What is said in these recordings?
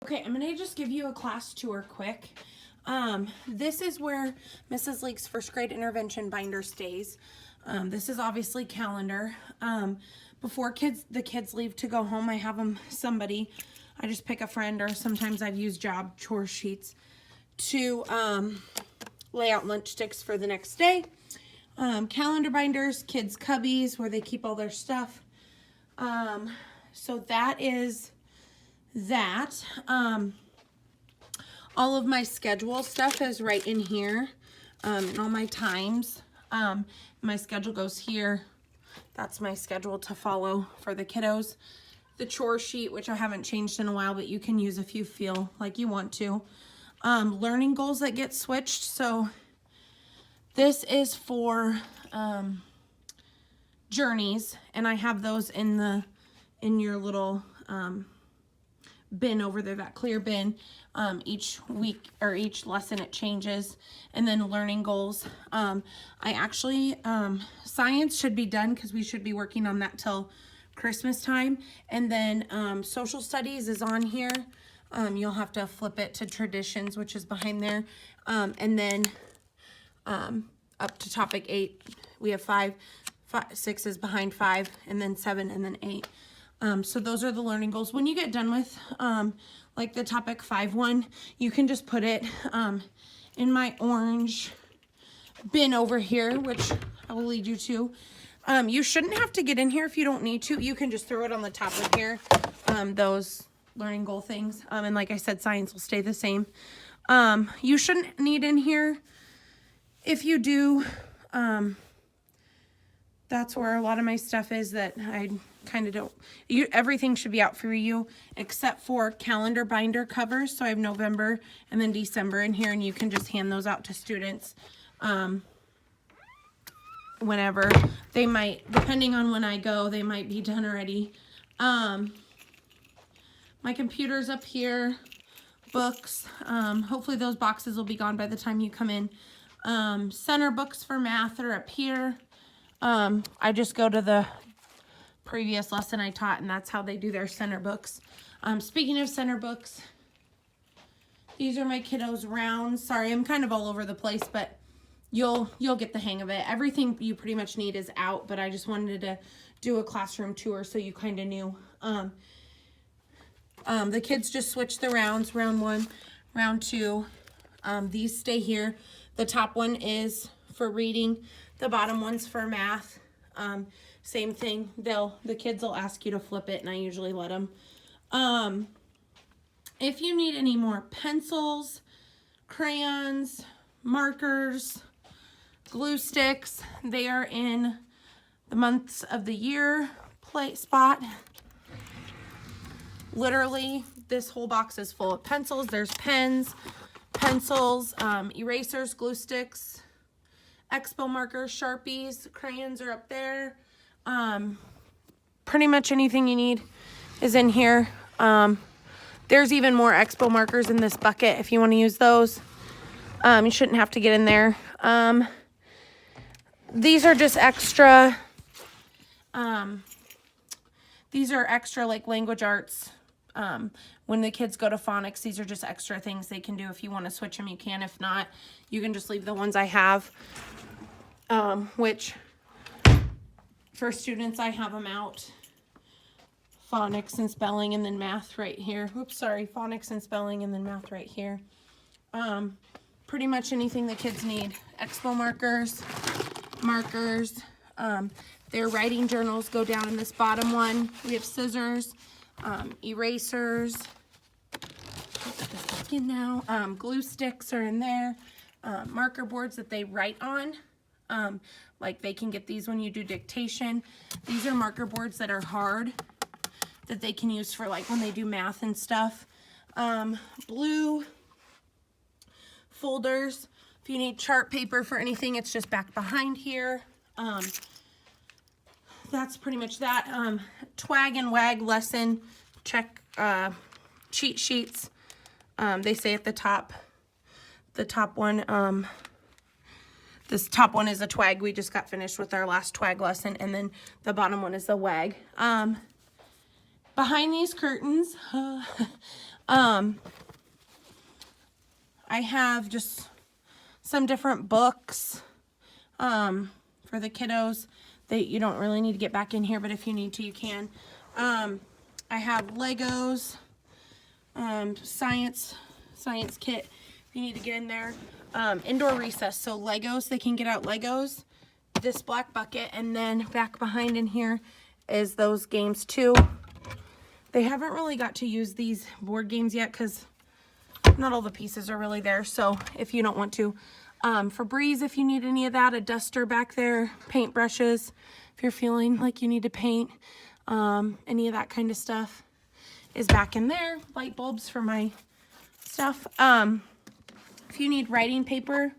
Okay, I'm gonna just give you a class tour quick. This is where Mrs. Leake's first grade intervention binder stays. This is obviously calendar. Before the kids leave to go home, I have I just pick a friend, or sometimes I've used job chore sheets to lay out lunch sticks for the next day. Calendar binders, kids' cubbies where they keep all their stuff. So that is that. All of my schedule stuff is right in here, and all my times. My schedule goes here. That's my schedule to follow for the kiddos. The chore sheet, which I haven't changed in a while, but you can use if you feel like you want to. Learning goals that get switched. So this is for journeys, and I have those in your little bin over there, that clear bin. Each week or each lesson it changes. And then learning goals. I actually, science should be done because we should be working on that till Christmas time. And then social studies is on here. You'll have to flip it to traditions, which is behind there. And then up to topic 8, we have 6 is behind 5, and then 7, and then 8. So those are the learning goals. When you get done with like the topic 5 one, you can just put it in my orange bin over here, which I will lead you to. You shouldn't have to get in here if you don't need to. You can just throw it on the top of here, those learning goal things. And like I said, science will stay the same. You shouldn't need in here. If you do, that's where a lot of my stuff is that I kind of don't. Everything should be out for you except for calendar binder covers. So I have November and then December in here, and you can just hand those out to students whenever. They might, depending on when I go, they might be done already. My computer's up here, books. Hopefully those boxes will be gone by the time you come in. Center books for math are up here. I just go to the previous lesson I taught, and that's how they do their center books. Speaking of center books, these are my kiddos' rounds. Sorry, I'm kind of all over the place, but you'll get the hang of it. Everything you pretty much need is out, but I just wanted to do a classroom tour so you kind of knew. The kids just switch the rounds, round 1, round 2. These stay here. The top one is for reading. The bottom one's for math. Same thing. The kids will ask you to flip it, and I usually let them. If you need any more pencils, crayons, markers, glue sticks, they are in the months of the year spot. Literally, this whole box is full of pencils. There's pens, pencils, erasers, glue sticks, Expo markers, Sharpies, crayons are up there. Pretty much anything you need is in here. There's even more Expo markers in this bucket if you want to use those. You shouldn't have to get in there. These are just extra. These are extra, like language arts. When the kids go to phonics, these are just extra things they can do. If you want to switch them, you can. If not, you can just leave the ones I have. Which for students, I have them out. Phonics and spelling, and then math right here. Oops, sorry. Phonics and spelling, and then math right here. Pretty much anything the kids need. Expo markers. Their writing journals go down in this bottom one. We have scissors, erasers. Now, glue sticks are in there. Marker boards that they write on. Like they can get these when you do dictation. These are marker boards that are hard that they can use for like when they do math and stuff. Blue folders. If you need chart paper for anything, it's just back behind here. That's pretty much that. Twag and wag lesson check cheat sheets. They say at the top one, this top one is a twag. We just got finished with our last twag lesson, and then the bottom one is the wag. Behind these curtains, I have just some different books for the kiddos that you don't really need to get back in here, but if you need to, you can. I have Legos, science kit if you need to get in there. Indoor recess, so Legos, they can get out Legos, this black bucket, and then back behind in here is those games too. They haven't really got to use these board games yet because not all the pieces are really there, so if you don't want to. Febreze, if you need any of that, a duster back there, paint brushes, if you're feeling like you need to paint, any of that kind of stuff is back in there. Light bulbs for my stuff. If you need writing paper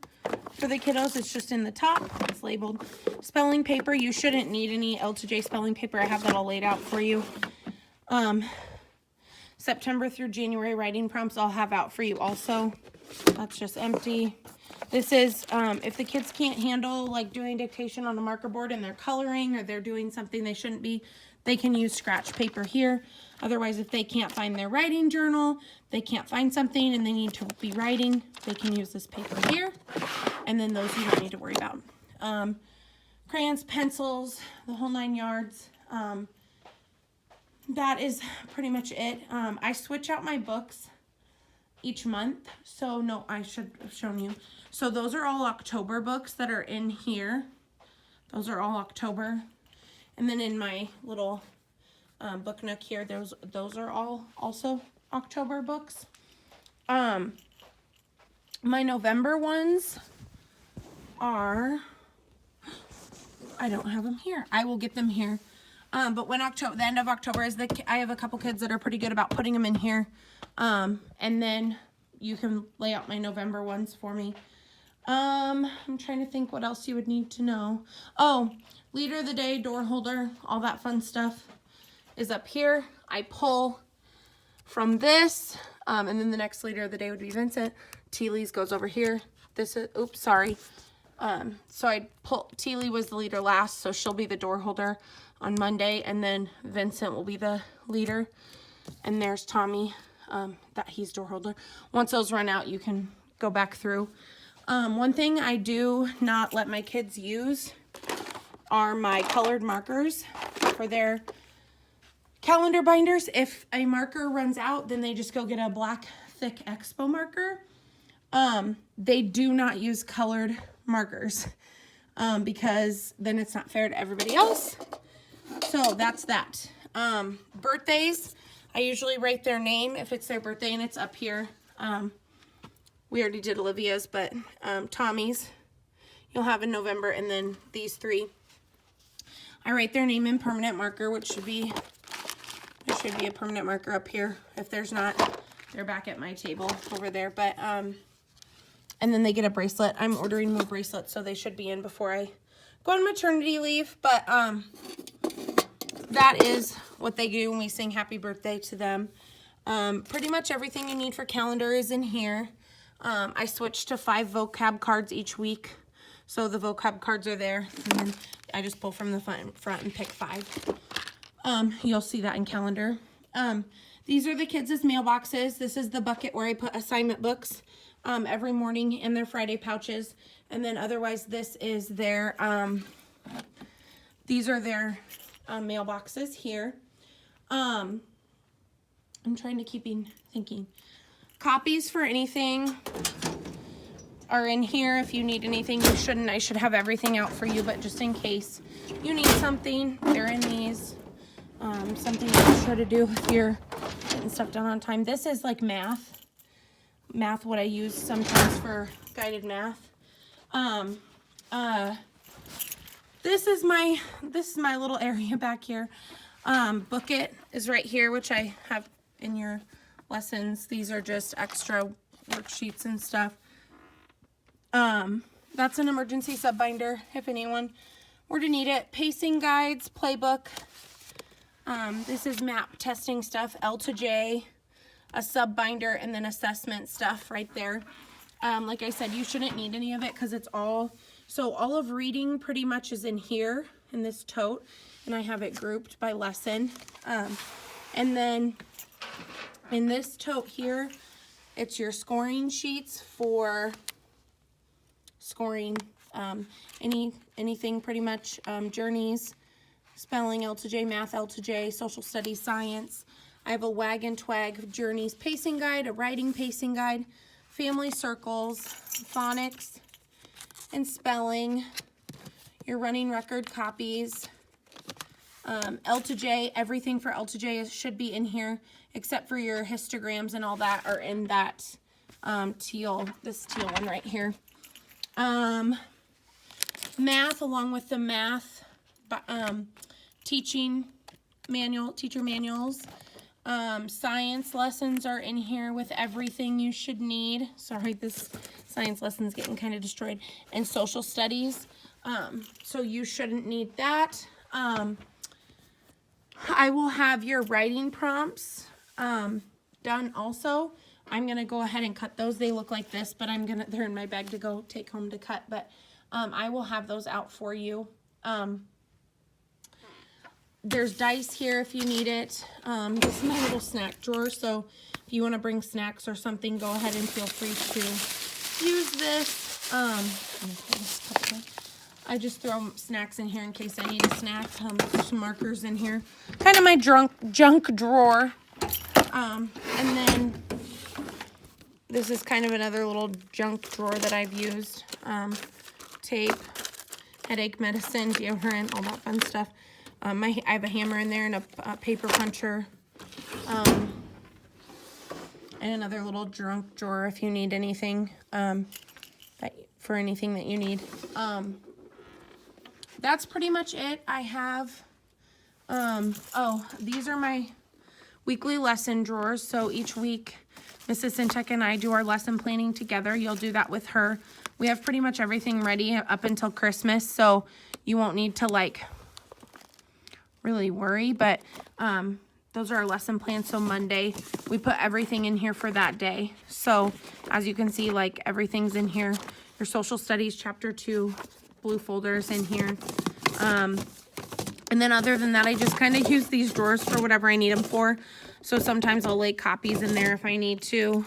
for the kiddos, it's just in the top. It's labeled. Spelling paper, you shouldn't need any L to J spelling paper. I have that all laid out for you. September through January writing prompts I'll have out for you also. That's just empty. This is, if the kids can't handle like doing dictation on a marker board and they're coloring or they're doing something they shouldn't be, they can use scratch paper here. Otherwise, if they can't find their writing journal, they can't find something and they need to be writing, they can use this paper here. And then those you don't need to worry about. Crayons, pencils, the whole 9 yards. That is pretty much it. I switch out my books each month. So no, I should have shown you. So those are all October books that are in here. Those are all October. And then in my little book nook here, those are all also October books. My November ones are, I don't have them here. I will get them here. But when the end of October is, I have a couple kids that are pretty good about putting them in here. And then you can lay out my November ones for me. I'm trying to think what else you would need to know. Oh, leader of the day, door holder, all that fun stuff is up here. I pull from this, and then the next leader of the day would be Vincent. Teely's goes over here. This is, oops, sorry. So I pull, Teely was the leader last, so she'll be the door holder on Monday, and then Vincent will be the leader. And there's Tommy, that he's door holder. Once those run out, you can go back through. One thing I do not let my kids use are my colored markers for their calendar binders. If a marker runs out, then they just go get a black thick Expo marker. They do not use colored markers because then it's not fair to everybody else. So that's that. Birthdays, I usually write their name if it's their birthday, and it's up here. We already did Olivia's, but Tommy's you'll have in November, and then these 3. I write their name in permanent marker, which should be, there should be a permanent marker up here. If there's not, they're back at my table over there. But and then they get a bracelet. I'm ordering more bracelets, so they should be in before I go on maternity leave. But that is what they do when we sing happy birthday to them. Pretty much everything you need for calendar is in here. I switched to 5 vocab cards each week. So the vocab cards are there, and then I just pull from the front and pick 5. You'll see that in calendar. These are the kids' mailboxes. This is the bucket where I put assignment books every morning in their Friday pouches. And then otherwise this is their, these are their mailboxes here. I'm trying to keep thinking. Copies for anything are in here. If you need anything, you shouldn't. I should have everything out for you, but just in case you need something, they're in these. Something to try to do if you're getting stuff done on time. This is like math, what I use sometimes for guided math. This is my little area back here. Book It is right here, which I have in your lessons. These are just extra worksheets and stuff. That's an emergency sub binder if anyone were to need it. Pacing guides, playbook. This is map testing stuff, L to J, a sub binder, and then assessment stuff right there. Like I said, you shouldn't need any of it because it's all, so all of reading pretty much is in here in this tote, and I have it grouped by lesson. And then In this tote here, it's your scoring sheets for scoring anything pretty much, journeys, spelling L to J, math L to J, social studies, science. I have a wag and twag journeys pacing guide, a writing pacing guide, family circles, phonics and spelling, your running record copies, L to J, everything for L to J should be in here except for your histograms and all that are in that this teal one right here. Math, along with the math teaching manual, teacher manuals. Science lessons are in here with everything you should need. Sorry, this science lesson's getting kind of destroyed. And social studies. So you shouldn't need that. I will have your writing prompts done also. I'm going to go ahead and cut those. They look like this, but they're in my bag to go take home to cut. But I will have those out for you. There's dice here if you need it. This is my little snack drawer, so if you want to bring snacks or something, go ahead and feel free to use this. I just throw snacks in here in case I need a snack. There's some markers in here. Kind of my junk drawer. And then this is kind of another little junk drawer that I've used. Tape, headache medicine, deodorant, all that fun stuff. I have a hammer in there and a paper puncher. And another little junk drawer if you need anything, for anything that you need. That's pretty much it. I have, these are my weekly lesson drawers. So each week, Mrs. Sintek and I do our lesson planning together. You'll do that with her. We have pretty much everything ready up until Christmas, so you won't need to really worry, but those are our lesson plans. So Monday we put everything in here for that day. So as you can see, everything's in here. Your social studies chapter 2 blue folders in here, and then other than that, I just kind of use these drawers for whatever I need them for. So sometimes I'll lay copies in there if I need to.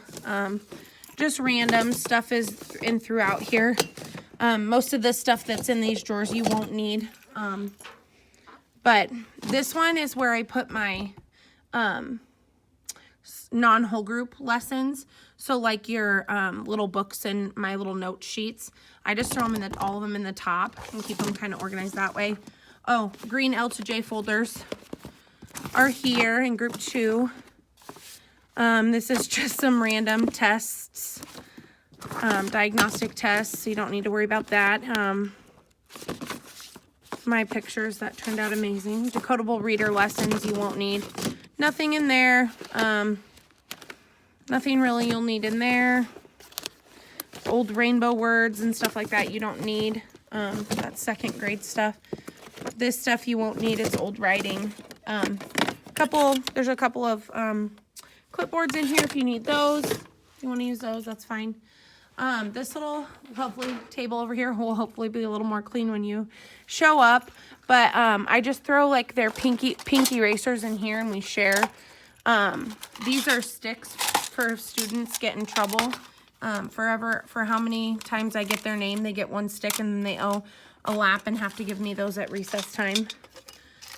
Just random stuff is in throughout here. Most of the stuff that's in these drawers you won't need. But this one is where I put my non-whole group lessons. So like your little books and my little note sheets. I just throw them all of them in the top and keep them kind of organized that way. Oh, green L to J folders are here in group 2. This is just some random tests, diagnostic tests, so you don't need to worry about that. My pictures that turned out amazing. Decodable reader lessons you won't need. Nothing in there. Nothing really you'll need in there. Old rainbow words and stuff like that you don't need. That's second grade stuff. This stuff you won't need. It's old writing. There's a couple of clipboards in here if you need those. If you want to use those, that's fine. This little lovely table over here will hopefully be a little more clean when you show up. But I just throw their pink erasers in here and we share. These are sticks for students get in trouble. For how many times I get their name, they get one stick and then they owe a lap and have to give me those at recess time.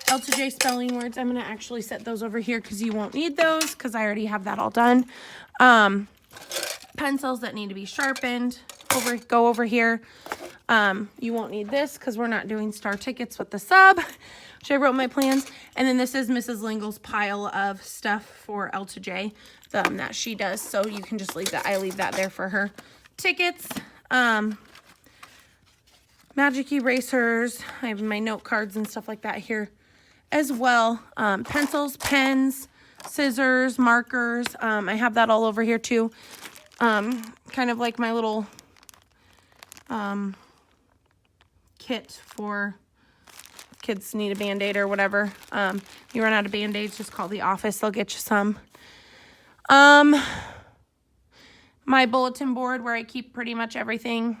L to J spelling words. I'm going to actually set those over here because you won't need those because I already have that all done. Pencils that need to be sharpened go over here. You won't need this because we're not doing star tickets with the sub, which I wrote my plans. And then this is Mrs. Lingle's pile of stuff for L to J that she does. So you can just leave that. I leave that there for her. Tickets, magic erasers. I have my note cards and stuff like that here as well. Pencils, pens, scissors, markers. I have that all over here too. Kind of like my little kit for kids need a Band-Aid or whatever. You run out of Band-Aids, just call the office. They'll get you some. My bulletin board where I keep pretty much everything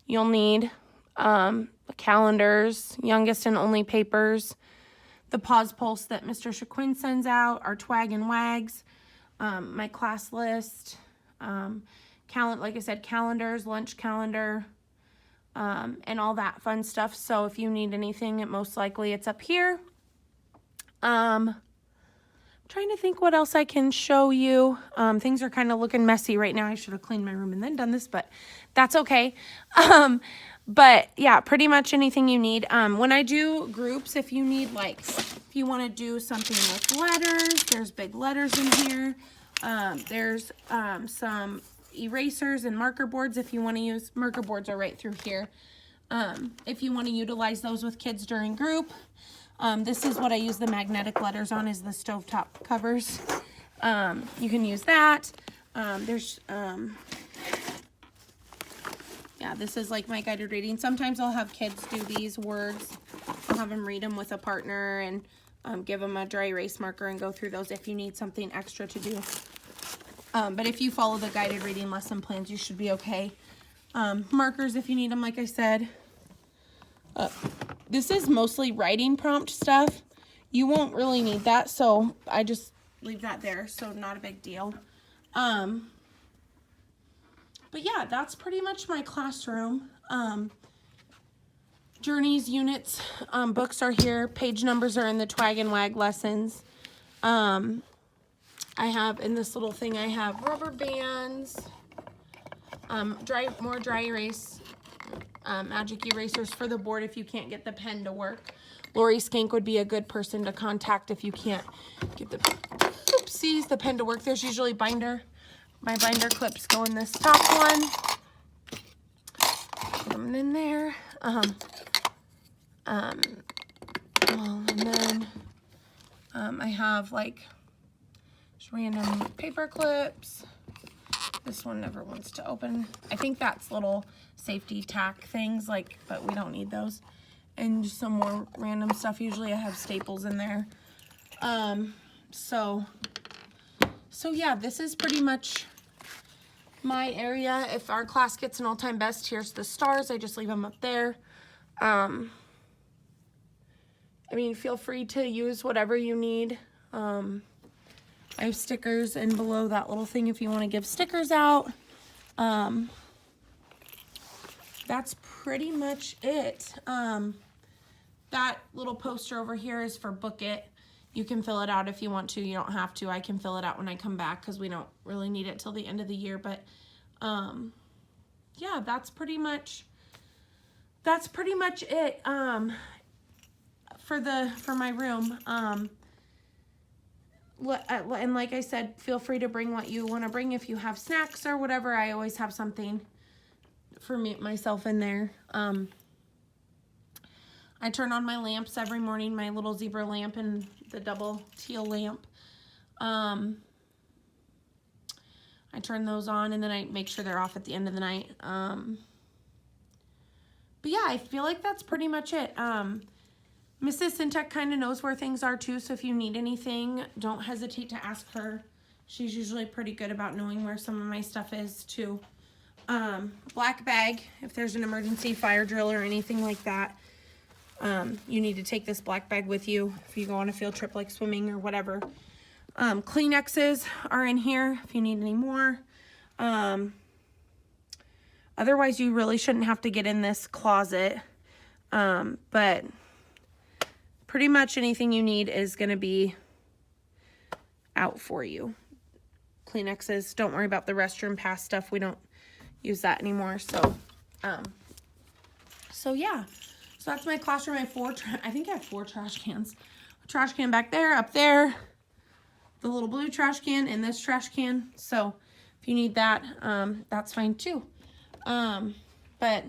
you'll need. The calendars, youngest and only papers. the Pause Pulse that Mr. Shaquin sends out, our Twag and Wags, my class list, like I said, calendars, lunch calendar, and all that fun stuff. So if you need anything, most likely it's up here. I'm trying to think what else I can show you. Things are kind of looking messy right now. I should have cleaned my room and then done this, but that's okay. But yeah, pretty much anything you need. When I do groups, if you need, like, if you want to do something with letters, there's big letters in here. There's some erasers and marker boards if you want to use. Marker boards are right through here. If you want to utilize those with kids during group. This is what I use the magnetic letters on, is the stovetop covers. You can use that. Yeah, this is like my guided reading. Sometimes I'll have kids do these words. I'll have them read them with a partner and give them a dry erase marker and go through those if you need something extra to do. But if you follow the guided reading lesson plans, you should be okay. Markers if you need them, like I said. This is mostly writing prompt stuff. You won't really need that, so I just leave that there, so not a big deal. But yeah, that's pretty much my classroom. Journeys, units, books are here. Page numbers are in the Twag and Wag lessons. I have, in this little thing, I have rubber bands, more dry erase, magic erasers for the board if you can't get the pen to work. Lori Skank would be a good person to contact if you can't get the pen to work. There's usually binder. My binder clips go in this top one. Put them in there. And then I have like just random paper clips. This one never wants to open. I think that's little safety tack things, like, but we don't need those. And just some more random stuff. Usually I have staples in there. So yeah, this is pretty much my area. If our class gets an all-time best, here's the stars. I just leave them up there. I mean, feel free to use whatever you need. I have stickers and below that little thing if you want to give stickers out. That's pretty much it. That little poster over here is for Book It. You can fill it out if you want to. You don't have to. I can fill it out when I come back because we don't really need it till the end of the year. But yeah, that's pretty much it for my room. And like I said, feel free to bring what you want to bring. If you have snacks or whatever, I always have something for myself in there. I turn on my lamps every morning, my little zebra lamp and the double teal lamp. I turn those on and then I make sure they're off at the end of the night. But yeah, I feel like that's pretty much it. Mrs. Sintek kind of knows where things are too, so if you need anything, don't hesitate to ask her. She's usually pretty good about knowing where some of my stuff is too. Black bag, if there's an emergency fire drill or anything like that. You need to take this black bag with you if you go on a field trip like swimming or whatever. Kleenexes are in here if you need any more. Otherwise, you really shouldn't have to get in this closet. But pretty much anything you need is going to be out for you. Kleenexes, don't worry about the restroom pass stuff. We don't use that anymore. So yeah. So that's my classroom. I think I have 4 trash cans. A trash can back there, up there, the little blue trash can, and this trash can. So if you need that, that's fine too. But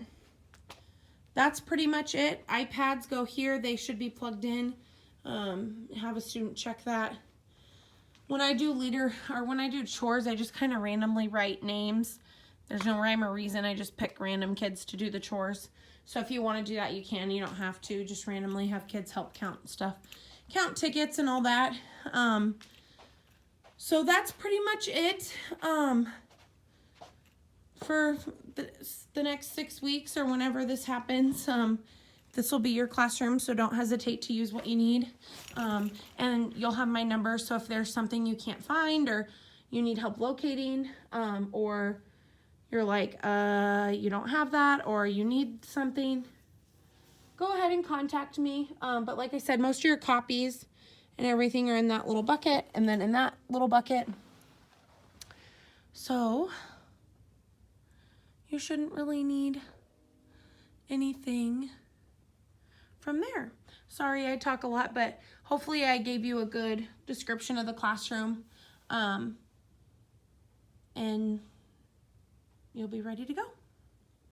that's pretty much it. iPads go here. They should be plugged in. Have a student check that. When I do when I do chores, I just kind of randomly write names. There's no rhyme or reason. I just pick random kids to do the chores. So if you want to do that, you can. You don't have to. Just randomly have kids help count stuff. Count tickets and all that. So that's pretty much it for the next 6 weeks or whenever this happens. this will be your classroom, so don't hesitate to use what you need. And you'll have my number, so if there's something you can't find or you need help locating, or you're like, you don't have that, or you need something, go ahead and contact me. But like I said, most of your copies and everything are in that little bucket, and then in that little bucket. So you shouldn't really need anything from there. Sorry I talk a lot, but hopefully I gave you a good description of the classroom, and you'll be ready to go.